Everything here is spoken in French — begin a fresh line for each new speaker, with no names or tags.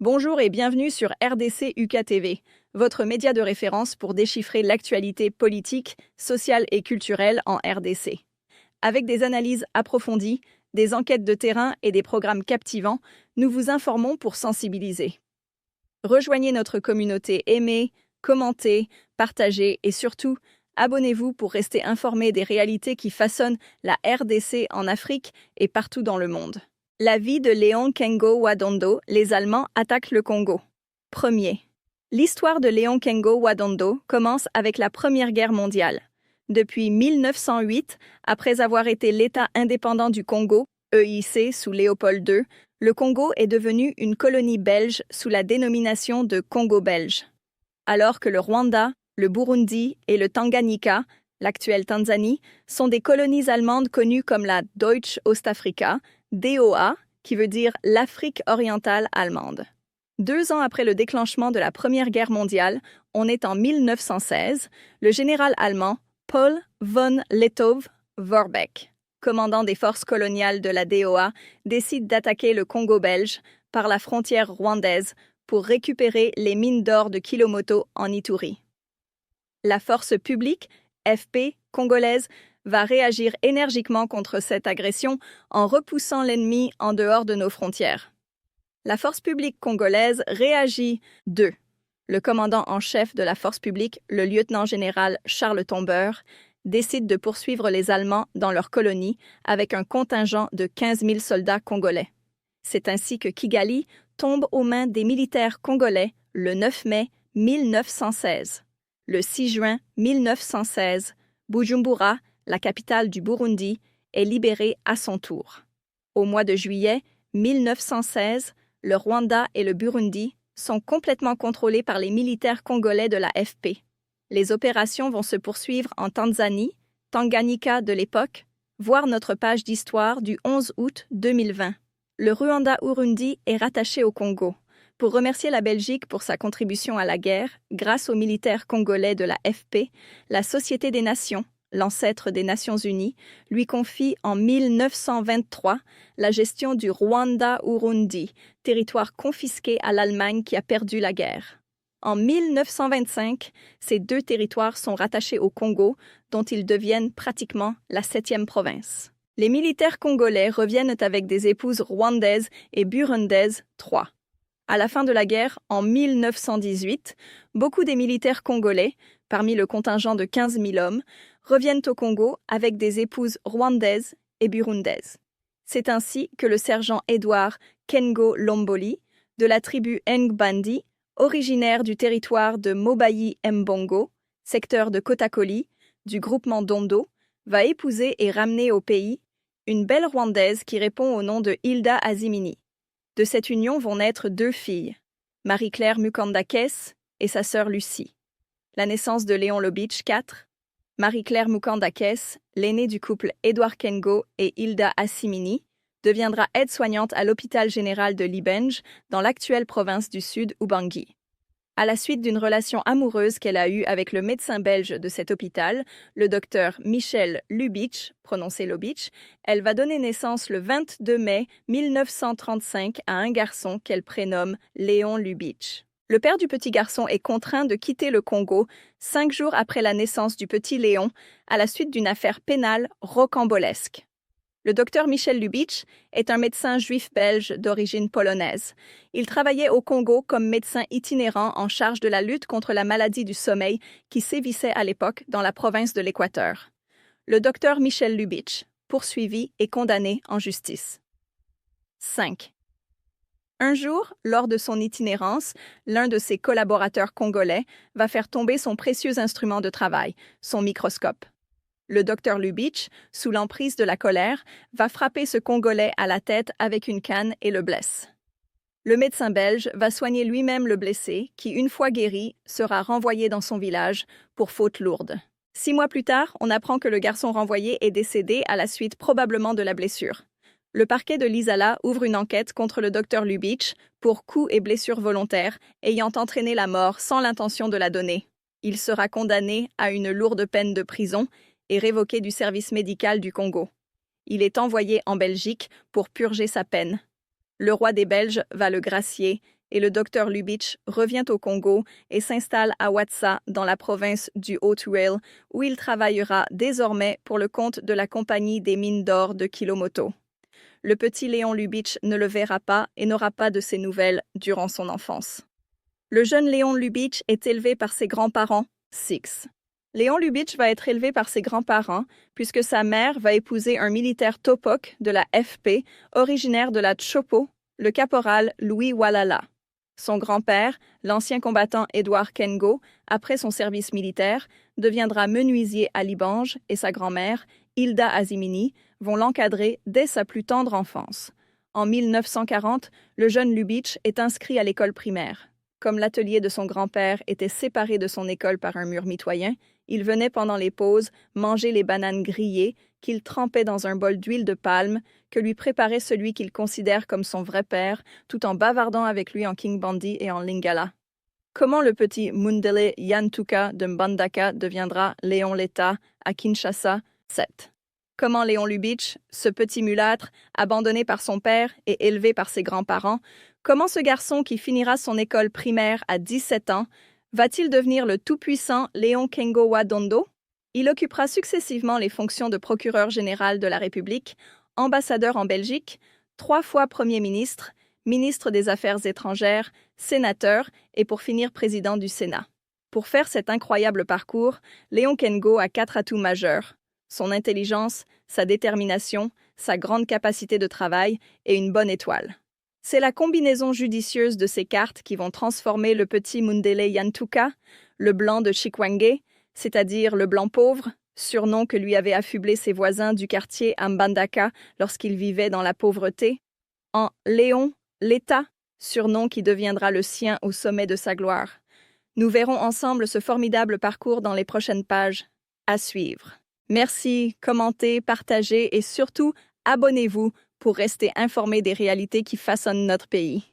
Bonjour et bienvenue sur RDC UKTV, votre média de référence pour déchiffrer l'actualité politique, sociale et culturelle en RDC. Avec des analyses approfondies, des enquêtes de terrain et des programmes captivants, nous vous informons pour sensibiliser. Rejoignez notre communauté, aimez, commentez, partagez et surtout, abonnez-vous pour rester informés des réalités qui façonnent la RDC en Afrique et partout dans le monde. La vie de Léon Kengo Wadondo, les Allemands attaquent le Congo. Premier. L'histoire de Léon Kengo Wadondo commence avec la Première Guerre mondiale. Depuis 1908, après avoir été l'État indépendant du Congo, EIC sous Léopold II, le Congo est devenu une colonie belge sous la dénomination de Congo belge. Alors que le Rwanda, le Burundi et le Tanganyika, l'actuelle Tanzanie, sont des colonies allemandes connues comme la Deutsche Ostafrika, DOA, qui veut dire l'Afrique orientale allemande. 2 ans après le déclenchement de la Première Guerre mondiale, on est en 1916, le général allemand Paul von Lettow-Vorbeck, commandant des forces coloniales de la DOA, décide d'attaquer le Congo belge par la frontière rwandaise pour récupérer les mines d'or de Kilomoto en Ituri. La force publique, FP, congolaise, va réagir énergiquement contre cette agression en repoussant l'ennemi en dehors de nos frontières. La force publique congolaise réagit 2. Le commandant en chef de la force publique, le lieutenant-général Charles Tombeur, décide de poursuivre les Allemands dans leur colonie avec un contingent de 15 000 soldats congolais. C'est ainsi que Kigali tombe aux mains des militaires congolais le 9 mai 1916. Le 6 juin 1916, Bujumbura, la capitale du Burundi, est libérée à son tour. Au mois de juillet 1916, le Rwanda et le Burundi sont complètement contrôlés par les militaires congolais de la FP. Les opérations vont se poursuivre en Tanzanie, Tanganyika de l'époque, voir notre page d'histoire du 11 août 2020. Le Rwanda-Urundi est rattaché au Congo. Pour remercier la Belgique pour sa contribution à la guerre, grâce aux militaires congolais de la FP, la Société des Nations, l'ancêtre des Nations Unies, lui confie en 1923 la gestion du Rwanda-Urundi, territoire confisqué à l'Allemagne qui a perdu la guerre. En 1925, ces 2 territoires sont rattachés au Congo, dont ils deviennent pratiquement la 7e province. Les militaires congolais reviennent avec des épouses rwandaises et burundaises 3. À la fin de la guerre, en 1918, beaucoup des militaires congolais, parmi le contingent de 15 000 hommes, reviennent au Congo avec des épouses rwandaises et burundaises. C'est ainsi que le sergent Édouard Kengo Lomboli, de la tribu Ngbandi, originaire du territoire de Mobayi Mbongo, secteur de Kotakoli, du groupement Dondo, va épouser et ramener au pays une belle Rwandaise qui répond au nom de Hilda Azimini. De cette union vont naître 2 filles, Marie-Claire Mukandakes et sa sœur Lucie. La naissance de Léon Lubitsch 4, Marie-Claire Mukandakes, l'aînée du couple Édouard Kengo et Hilda Assimini, deviendra aide-soignante à l'hôpital général de Libenge, dans l'actuelle province du Sud Ubangi. À la suite d'une relation amoureuse qu'elle a eue avec le médecin belge de cet hôpital, le docteur Michel Lubitsch, prononcé Lubitsch, elle va donner naissance le 22 mai 1935 à un garçon qu'elle prénomme Léon Lubitsch. Le père du petit garçon est contraint de quitter le Congo 5 jours après la naissance du petit Léon, à la suite d'une affaire pénale rocambolesque. Le docteur Michel Lubitsch est un médecin juif belge d'origine polonaise. Il travaillait au Congo comme médecin itinérant en charge de la lutte contre la maladie du sommeil qui sévissait à l'époque dans la province de l'Équateur. Le docteur Michel Lubitsch, poursuivi et condamné en justice. 5. Un jour, lors de son itinérance, l'un de ses collaborateurs congolais va faire tomber son précieux instrument de travail, son microscope. Le docteur Lubitsch, sous l'emprise de la colère, va frapper ce Congolais à la tête avec une canne et le blesse. Le médecin belge va soigner lui-même le blessé, qui, une fois guéri, sera renvoyé dans son village pour faute lourde. 6 mois plus tard, on apprend que le garçon renvoyé est décédé à la suite probablement de la blessure. Le parquet de Lisala ouvre une enquête contre le docteur Lubitsch pour coups et blessures volontaires ayant entraîné la mort sans l'intention de la donner. Il sera condamné à une lourde peine de prison et révoqué du service médical du Congo. Il est envoyé en Belgique pour purger sa peine. Le roi des Belges va le gracier et le docteur Lubitsch revient au Congo et s'installe à Watsa, dans la province du Haut-Uele, où il travaillera désormais pour le compte de la Compagnie des mines d'or de Kilomoto. Le petit Léon Lubitsch ne le verra pas et n'aura pas de ses nouvelles durant son enfance. Le jeune Léon Lubitsch est élevé par ses grands-parents, Six. Léon Lubitsch va être élevé par ses grands-parents puisque sa mère va épouser un militaire Topok de la FP, originaire de la Tshopo, le caporal Louis Walala. Son grand-père, l'ancien combattant Édouard Kengo, après son service militaire, deviendra menuisier à Libange et sa grand-mère, Hilda Azimini, vont l'encadrer dès sa plus tendre enfance. En 1940, le jeune Lubitsch est inscrit à l'école primaire. Comme l'atelier de son grand-père était séparé de son école par un mur mitoyen, il venait pendant les pauses manger les bananes grillées qu'il trempait dans un bol d'huile de palme que lui préparait celui qu'il considère comme son vrai père, tout en bavardant avec lui en Kingbandi et en Lingala. Comment le petit Mundele Yantuka de Mbandaka deviendra Léon Letta à Kinshasa 7. Comment Léon Lubitsch, ce petit mulâtre, abandonné par son père et élevé par ses grands-parents, comment ce garçon qui finira son école primaire à 17 ans, va-t-il devenir le tout-puissant Léon Kengo Wadondo? Il occupera successivement les fonctions de procureur général de la République, ambassadeur en Belgique, 3 fois Premier ministre, ministre des Affaires étrangères, sénateur et pour finir président du Sénat. Pour faire cet incroyable parcours, Léon Kengo a 4 atouts majeurs: son intelligence, sa détermination, sa grande capacité de travail et une bonne étoile. C'est la combinaison judicieuse de ces cartes qui vont transformer le petit Mundele Yantuka, le blanc de Chikwange, c'est-à-dire le blanc pauvre, surnom que lui avaient affublé ses voisins du quartier Mbandaka lorsqu'il vivait dans la pauvreté, en Léon Letta, surnom qui deviendra le sien au sommet de sa gloire. Nous verrons ensemble ce formidable parcours dans les prochaines pages. À suivre. Merci, commentez, partagez et surtout, abonnez-vous pour rester informé des réalités qui façonnent notre pays.